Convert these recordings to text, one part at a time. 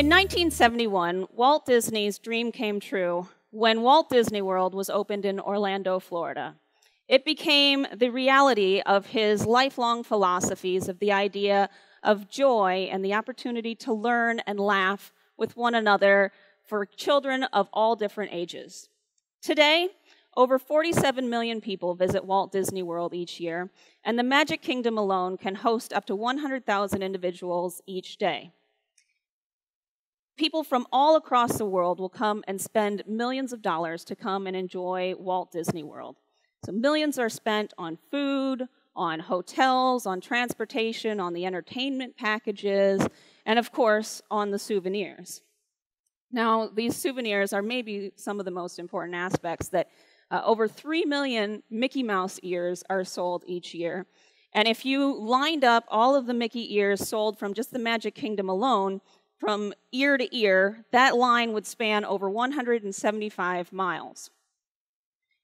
In 1971, Walt Disney's dream came true when Walt Disney World was opened in Orlando, Florida. It became the reality of his lifelong philosophies of the idea of joy and the opportunity to learn and laugh with one another for children of all different ages. Today, over 47 million people visit Walt Disney World each year, and the Magic Kingdom alone can host up to 100,000 individuals each day. People from all across the world will come and spend millions of dollars to come and enjoy Walt Disney World. So millions are spent on food, on hotels, on transportation, on the entertainment packages, and of course, on the souvenirs. Now, these souvenirs are maybe some of the most important aspects that over 3 million Mickey Mouse ears are sold each year. And if you lined up all of the Mickey ears sold from just the Magic Kingdom alone, from ear to ear, that line would span over 175 miles.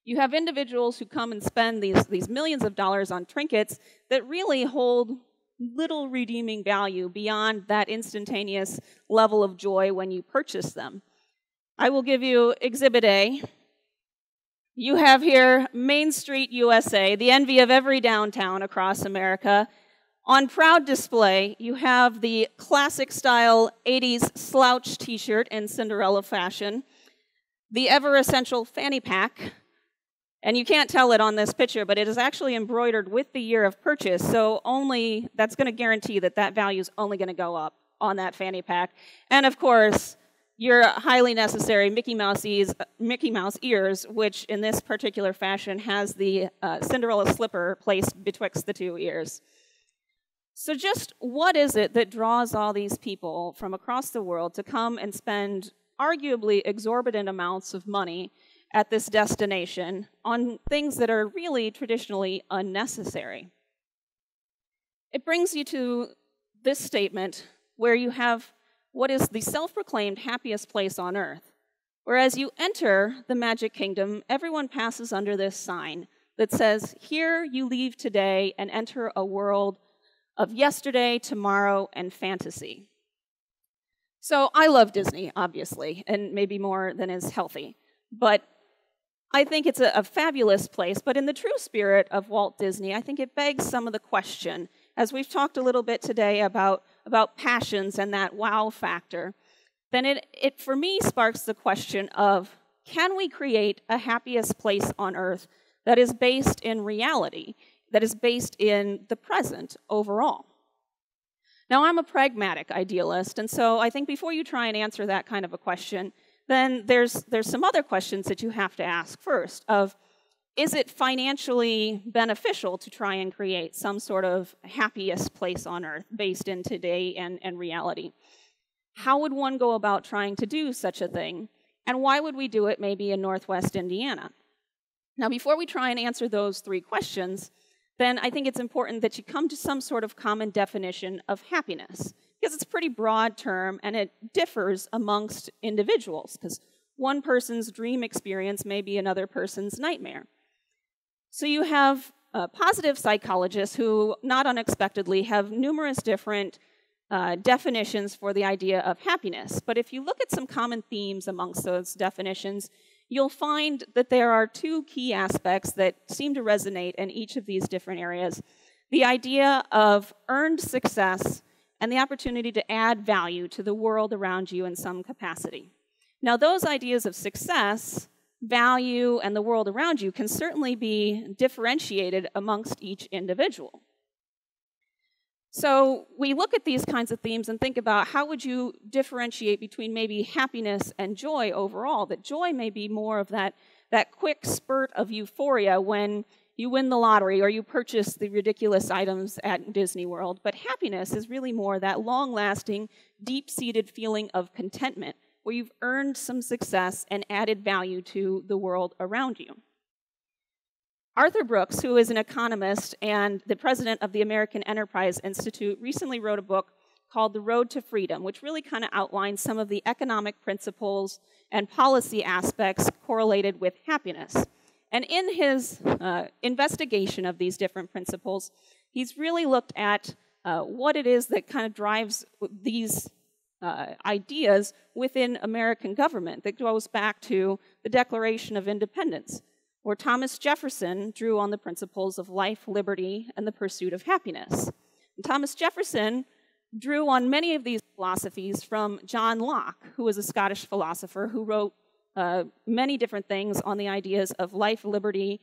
You have individuals who come and spend these millions of dollars on trinkets that really hold little redeeming value beyond that instantaneous level of joy when you purchase them. I will give you Exhibit A. You have here Main Street, USA, the envy of every downtown across America. On proud display, you have the classic style 80s slouch t-shirt in Cinderella fashion, the ever essential fanny pack, and you can't tell it on this picture, but it is actually embroidered with the year of purchase, so that's going to guarantee that that value is only going to go up on that fanny pack. And of course, your highly necessary Mickey Mouse ears, which in this particular fashion has the Cinderella slipper placed betwixt the two ears. So just what is it that draws all these people from across the world to come and spend arguably exorbitant amounts of money at this destination on things that are really traditionally unnecessary? It brings you to this statement where you have what is the self-proclaimed happiest place on earth. Whereas you enter the Magic Kingdom, everyone passes under this sign that says, "Here you leave today and enter a world of yesterday, tomorrow, and fantasy." So I love Disney, obviously, and maybe more than is healthy. But I think it's a fabulous place. But in the true spirit of Walt Disney, I think it begs some of the question, as we've talked a little bit today about passions and that wow factor, then it for me sparks the question of, can we create a happiest place on earth that is based in reality, that is based in the present overall? Now, I'm a pragmatic idealist, and so I think before you try and answer that kind of a question, then there's some other questions that you have to ask first of, is it financially beneficial to try and create some sort of happiest place on earth based in today and reality? How would one go about trying to do such a thing? And why would we do it maybe in Northwest Indiana? Now, before we try and answer those three questions, then I think it's important that you come to some sort of common definition of happiness, because it's a pretty broad term and it differs amongst individuals, because one person's dream experience may be another person's nightmare. So you have positive psychologists who, not unexpectedly, have numerous different definitions for the idea of happiness. But if you look at some common themes amongst those definitions, you'll find that there are two key aspects that seem to resonate in each of these different areas. The idea of earned success and the opportunity to add value to the world around you in some capacity. Now, those ideas of success, value, and the world around you can certainly be differentiated amongst each individual. So we look at these kinds of themes and think about how would you differentiate between maybe happiness and joy overall, that joy may be more of that quick spurt of euphoria when you win the lottery or you purchase the ridiculous items at Disney World, but happiness is really more that long-lasting, deep-seated feeling of contentment where you've earned some success and added value to the world around you. Arthur Brooks, who is an economist and the president of the American Enterprise Institute, recently wrote a book called The Road to Freedom, which really kind of outlines some of the economic principles and policy aspects correlated with happiness. And in his investigation of these different principles, he's really looked at what it is that kind of drives these ideas within American government that goes back to the Declaration of Independence, where Thomas Jefferson drew on the principles of life, liberty, and the pursuit of happiness. And Thomas Jefferson drew on many of these philosophies from John Locke, who was a Scottish philosopher who wrote many different things on the ideas of life, liberty,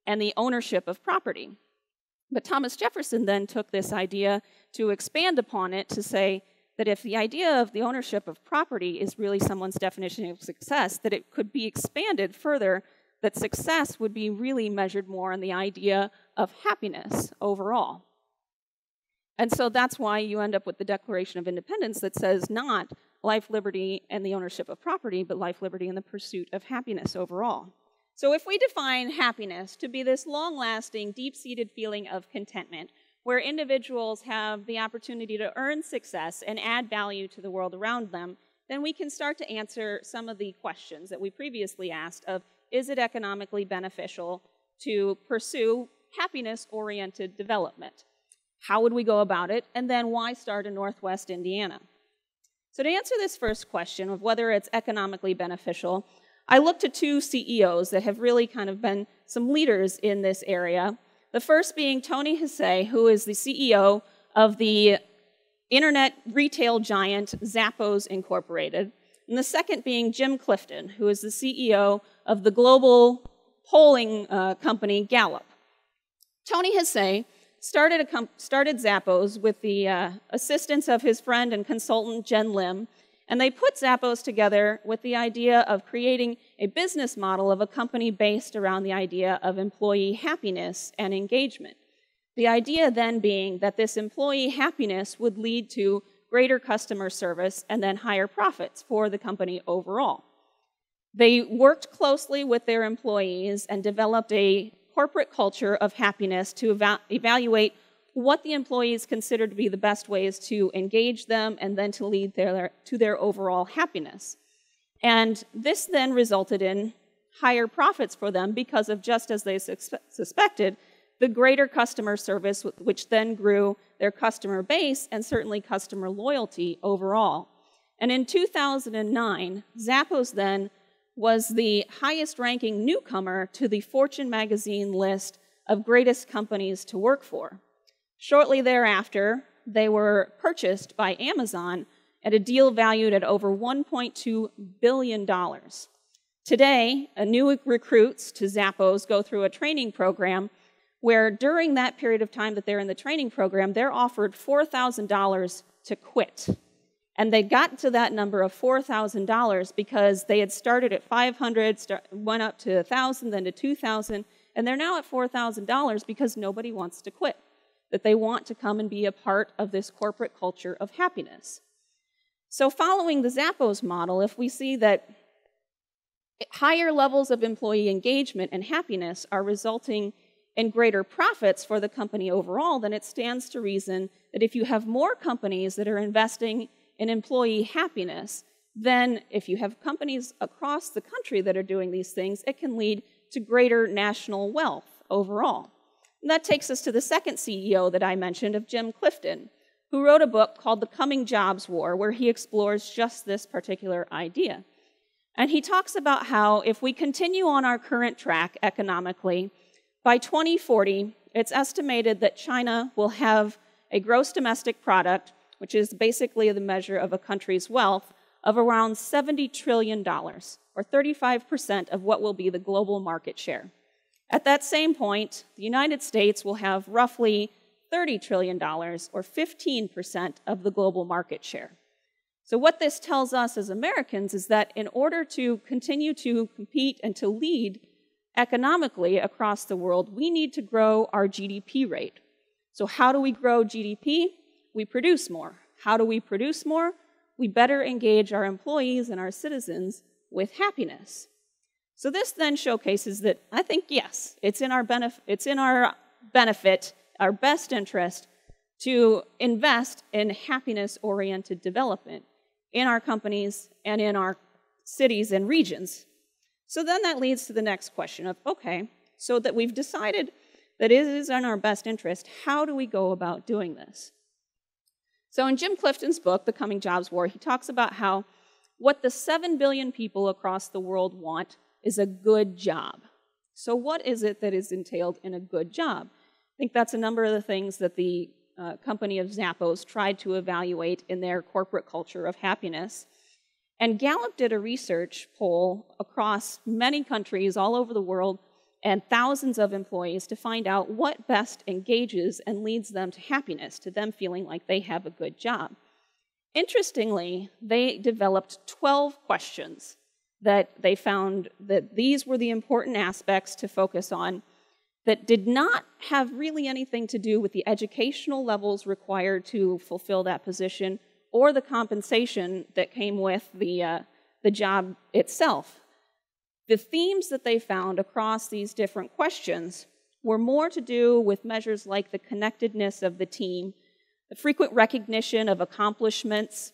and the ownership of property. But Thomas Jefferson then took this idea to expand upon it to say that if the idea of the ownership of property is really someone's definition of success, that it could be expanded further, that success would be really measured more on the idea of happiness overall. And so that's why you end up with the Declaration of Independence that says not life, liberty, and the ownership of property, but life, liberty, and the pursuit of happiness overall. So if we define happiness to be this long-lasting, deep-seated feeling of contentment, where individuals have the opportunity to earn success and add value to the world around them, then we can start to answer some of the questions that we previously asked of, is it economically beneficial to pursue happiness-oriented development? How would we go about it? And then why start in Northwest Indiana? So to answer this first question of whether it's economically beneficial, I looked to two CEOs that have really kind of been some leaders in this area. The first being Tony Hsieh, who is the CEO of the internet retail giant Zappos Incorporated. And the second being Jim Clifton, who is the CEO of the global polling company Gallup. Tony Hsieh started Zappos with the assistance of his friend and consultant Jen Lim, and they put Zappos together with the idea of creating a business model of a company based around the idea of employee happiness and engagement. The idea then being that this employee happiness would lead to greater customer service and then higher profits for the company overall. They worked closely with their employees and developed a corporate culture of happiness to evaluate what the employees considered to be the best ways to engage them and then to lead to their overall happiness. And this then resulted in higher profits for them because of, just as they suspected, the greater customer service, which then grew their customer base and certainly customer loyalty overall. And in 2009, Zappos then was the highest-ranking newcomer to the Fortune magazine list of greatest companies to work for. Shortly thereafter, they were purchased by Amazon at a deal valued at over $1.2 billion. Today, new recruits to Zappos go through a training program where during that period of time that they're in the training program, they're offered $4,000 to quit. And they got to that number of $4,000 because they had started at $500, went up to $1,000, then to $2,000, and they're now at $4,000 because nobody wants to quit, that they want to come and be a part of this corporate culture of happiness. So following the Zappos model, if we see that higher levels of employee engagement and happiness are resulting in greater profits for the company overall, then it stands to reason that if you have more companies that are investing in employee happiness, then if you have companies across the country that are doing these things, it can lead to greater national wealth overall. And that takes us to the second CEO that I mentioned, of Jim Clifton, who wrote a book called The Coming Jobs War, where he explores just this particular idea. And he talks about how if we continue on our current track economically, by 2040, it's estimated that China will have a gross domestic product, which is basically the measure of a country's wealth, of around $70 trillion, or 35% of what will be the global market share. At that same point, the United States will have roughly $30 trillion, or 15% of the global market share. So what this tells us as Americans is that in order to continue to compete and to lead economically across the world, we need to grow our GDP rate. So how do we grow GDP? We produce more. How do we produce more? We better engage our employees and our citizens with happiness. So this then showcases that I think, yes, it's in our benefit, our best interest, to invest in happiness-oriented development in our companies and in our cities and regions. So then that leads to the next question of, okay, so that we've decided that it is in our best interest, how do we go about doing this? So in Jim Clifton's book, The Coming Jobs War, he talks about how what the 7 billion people across the world want is a good job. So what is it that is entailed in a good job? I think that's a number of the things that the company of Zappos tried to evaluate in their corporate culture of happiness. And Gallup did a research poll across many countries all over the world and thousands of employees to find out what best engages and leads them to happiness, to them feeling like they have a good job. Interestingly, they developed 12 questions that they found that these were the important aspects to focus on that did not have really anything to do with the educational levels required to fulfill that position or the compensation that came with the job itself. The themes that they found across these different questions were more to do with measures like the connectedness of the team, the frequent recognition of accomplishments,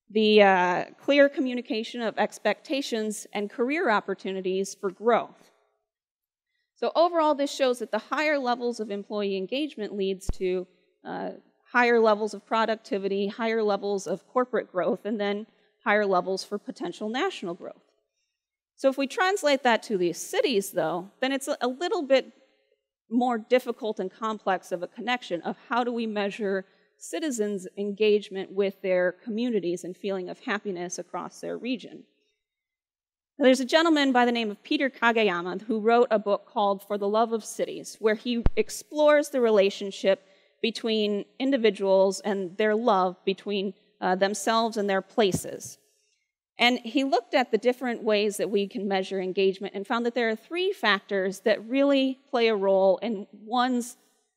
the clear communication of expectations, and career opportunities for growth. So overall, this shows that the higher levels of employee engagement leads to higher levels of productivity, higher levels of corporate growth, and then higher levels for potential national growth. So if we translate that to the cities, though, then it's a little bit more difficult and complex of a connection of how do we measure citizens' engagement with their communities and feeling of happiness across their region. Now, there's a gentleman by the name of Peter Kageyama who wrote a book called For the Love of Cities, where he explores the relationship between individuals and their love between themselves and their places. And he looked at the different ways that we can measure engagement and found that there are 3 factors that really play a role in one's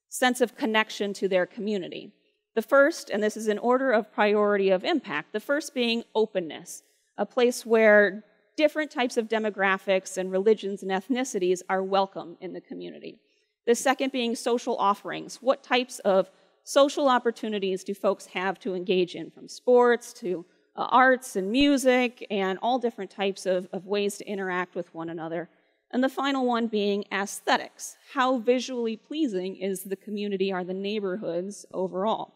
sense of connection to their community. The first, and this is in order of priority of impact, the first being openness, a place where different types of demographics and religions and ethnicities are welcome in the community. The second being social offerings. What types of social opportunities do folks have to engage in, from sports to arts and music and all different types of ways to interact with one another. And the final one being aesthetics. How visually pleasing is the community, are the neighborhoods overall?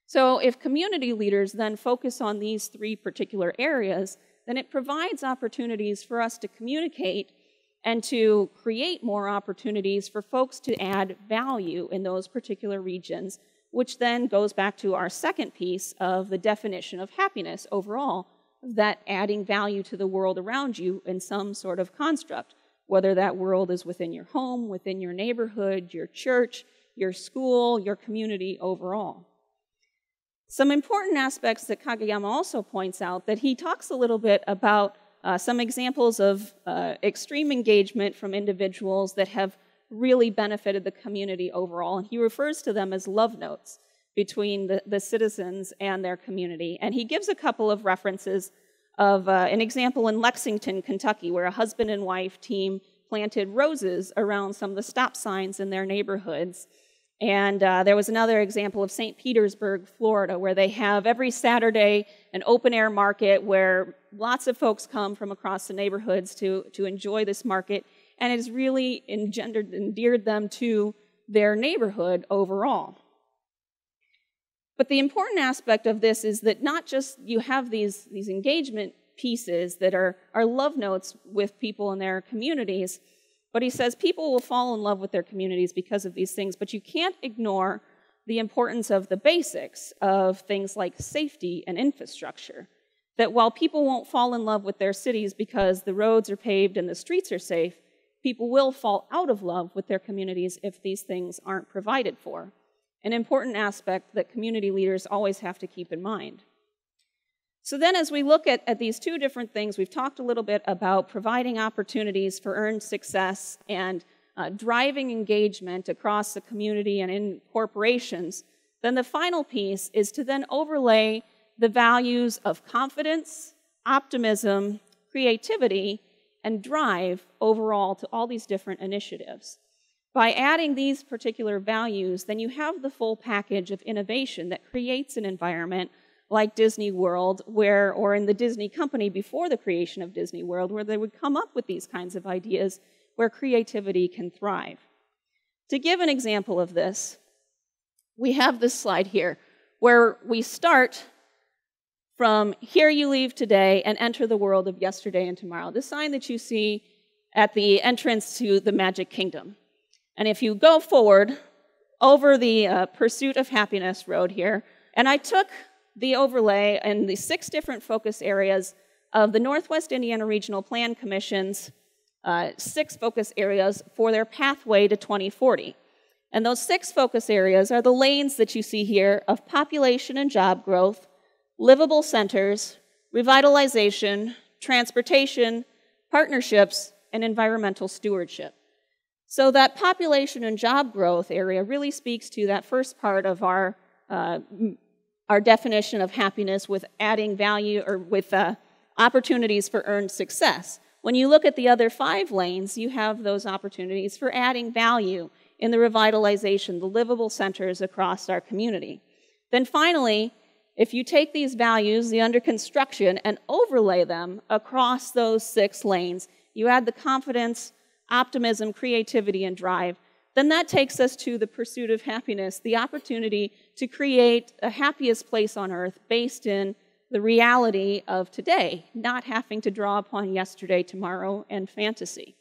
So if community leaders then focus on these 3 particular areas, then it provides opportunities for us to communicate and to create more opportunities for folks to add value in those particular regions, which then goes back to our second piece of the definition of happiness overall, that adding value to the world around you in some sort of construct, whether that world is within your home, within your neighborhood, your church, your school, your community overall. Some important aspects that Kageyama also points out, that he talks a little bit about some examples of extreme engagement from individuals that have really benefited the community overall, and he refers to them as love notes between the citizens and their community. And he gives a couple of references of an example in Lexington, Kentucky, where a husband and wife team planted roses around some of the stop signs in their neighborhoods. And there was another example of St. Petersburg, Florida, where they have every Saturday an open-air market where lots of folks come from across the neighborhoods to enjoy this market, and it has really endeared them to their neighborhood overall. But the important aspect of this is that not just you have these engagement pieces that are love notes with people in their communities, but he says people will fall in love with their communities because of these things, but you can't ignore the importance of the basics of things like safety and infrastructure. That while people won't fall in love with their cities because the roads are paved and the streets are safe, people will fall out of love with their communities if these things aren't provided for. An important aspect that community leaders always have to keep in mind. So then as we look at these 2 different things, we've talked a little bit about providing opportunities for earned success and driving engagement across the community and in corporations. Then the final piece is to then overlay the values of confidence, optimism, creativity, and drive overall to all these different initiatives. By adding these particular values, then you have the full package of innovation that creates an environment like Disney World, or in the Disney company before the creation of Disney World, where they would come up with these kinds of ideas where creativity can thrive. To give an example of this, we have this slide here, where we start from here you leave today and enter the world of yesterday and tomorrow. The sign that you see at the entrance to the Magic Kingdom. And if you go forward over the Pursuit of Happiness road here, and I took the overlay and the 6 different focus areas of the Northwest Indiana Regional Plan Commission's 6 focus areas for their pathway to 2040. And those 6 focus areas are the lanes that you see here of population and job growth, livable centers, revitalization, transportation, partnerships, and environmental stewardship. So that population and job growth area really speaks to that first part of our definition of happiness with adding value or with opportunities for earned success. When you look at the other 5 lanes, you have those opportunities for adding value in the revitalization, the livable centers across our community. Then finally, if you take these values, the under construction, and overlay them across those 6 lanes, you add the confidence, optimism, creativity, and drive, then that takes us to the pursuit of happiness, the opportunity to create a happiest place on earth based in the reality of today, not having to draw upon yesterday, tomorrow, and fantasy.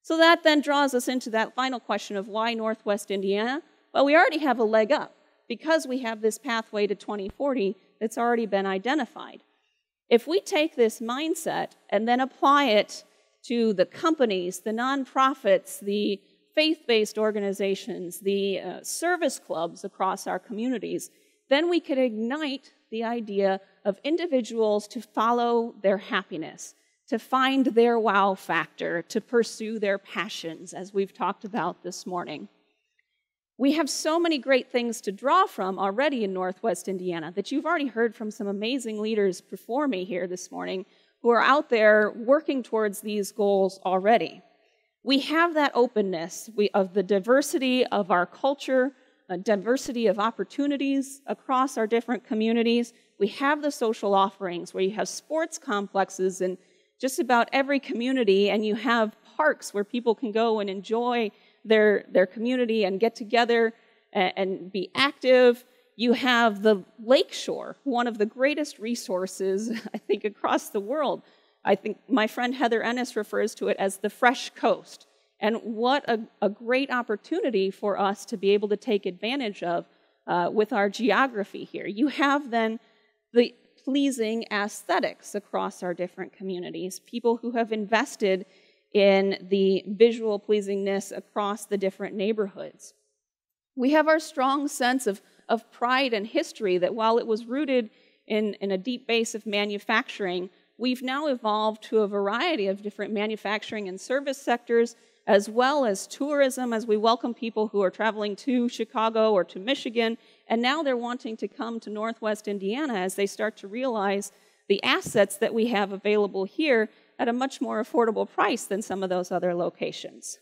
So that then draws us into that final question of why Northwest Indiana? Well, we already have a leg up because we have this pathway to 2040 that's already been identified. If we take this mindset and then apply it to the companies, the nonprofits, the faith-based organizations, the service clubs across our communities, then we could ignite the idea of individuals to follow their happiness, to find their wow factor, to pursue their passions, as we've talked about this morning. We have so many great things to draw from already in Northwest Indiana that you've already heard from some amazing leaders before me here this morning who are out there working towards these goals already. We have that openness of the diversity of our culture, a diversity of opportunities across our different communities. We have the social offerings where you have sports complexes in just about every community, and you have parks where people can go and enjoy their community and get together and be active. You have the lakeshore, one of the greatest resources, I think, across the world. I think my friend Heather Ennis refers to it as the fresh coast. And what a great opportunity for us to be able to take advantage of with our geography here. You have then the pleasing aesthetics across our different communities, people who have invested in the visual pleasingness across the different neighborhoods. We have our strong sense of pride and history that while it was rooted in a deep base of manufacturing, we've now evolved to a variety of different manufacturing and service sectors, as well as tourism, as we welcome people who are traveling to Chicago or to Michigan, and now they're wanting to come to Northwest Indiana as they start to realize the assets that we have available here at a much more affordable price than some of those other locations.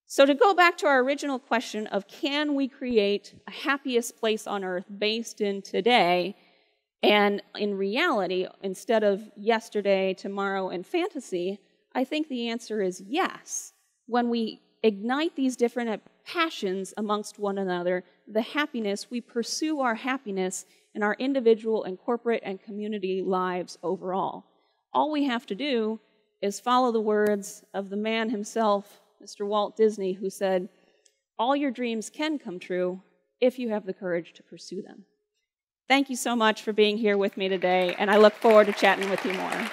So to go back to our original question of can we create a happiest place on earth based in today and in reality instead of yesterday, tomorrow, and fantasy, I think the answer is yes. When we ignite these different passions amongst one another, the happiness, we pursue our happiness in our individual and corporate and community lives overall. All we have to do is follow the words of the man himself, Mr. Walt Disney, who said, "All your dreams can come true if you have the courage to pursue them." Thank you so much for being here with me today, and I look forward to chatting with you more.